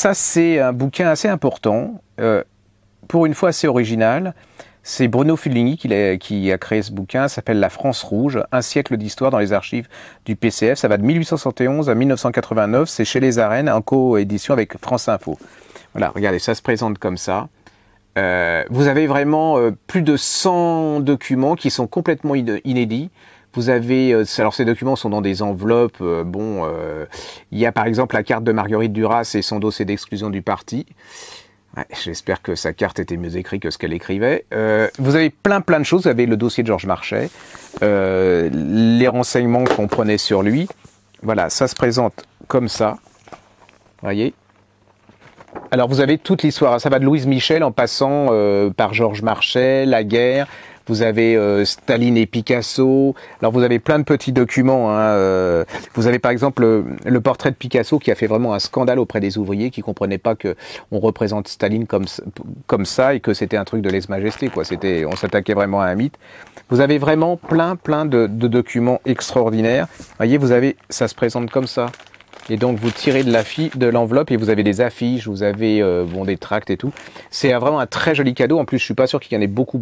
ça c'est un bouquin assez important, pour une fois assez original. C'est Bruno Fulini qui a créé ce bouquin, ça s'appelle La France rouge, un siècle d'histoire dans les archives du PCF. Ça va de 1871 à 1989, c'est chez Les Arènes, en co-édition avec France Info. Voilà, regardez, ça se présente comme ça. Vous avez vraiment plus de 100 documents qui sont complètement inédits. Vous avez, alors ces documents sont dans des enveloppes, il y a par exemple la carte de Marguerite Duras et son dossier d'exclusion du parti. Ouais, j'espère que sa carte était mieux écrite que ce qu'elle écrivait. Vous avez plein de choses. Vous avez le dossier de Georges Marchais, les renseignements qu'on prenait sur lui. Voilà, ça se présente comme ça. Voyez. Alors vous avez toute l'histoire. Ça va de Louise Michel en passant par Georges Marchais, la guerre. Vous avez Staline et Picasso. Alors vous avez plein de petits documents. Hein. Vous avez par exemple le portrait de Picasso qui a fait vraiment un scandale auprès des ouvriers qui comprenaient pas que on représente Staline comme ça et que c'était un truc de lèse-majesté, quoi. On s'attaquait vraiment à un mythe. Vous avez vraiment plein de documents extraordinaires. Voyez, ça se présente comme ça. Et donc vous tirez de l'enveloppe et vous avez des affiches, vous avez des tracts et tout. C'est vraiment un très joli cadeau. En plus, je suis pas sûr qu'il y en ait beaucoup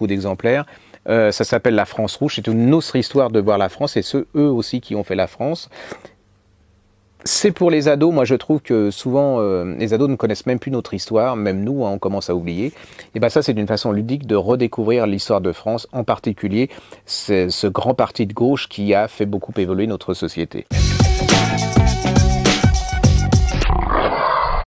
d'exemplaires. Ça s'appelle La France rouge. C'est une autre histoire de voir la France et eux aussi qui ont fait la France. C'est pour les ados. Moi, je trouve que souvent les ados ne connaissent même plus notre histoire. Même nous, hein, on commence à oublier. Et ben ça, c'est une façon ludique de redécouvrir l'histoire de France, en particulier ce grand parti de gauche qui a fait beaucoup évoluer notre société.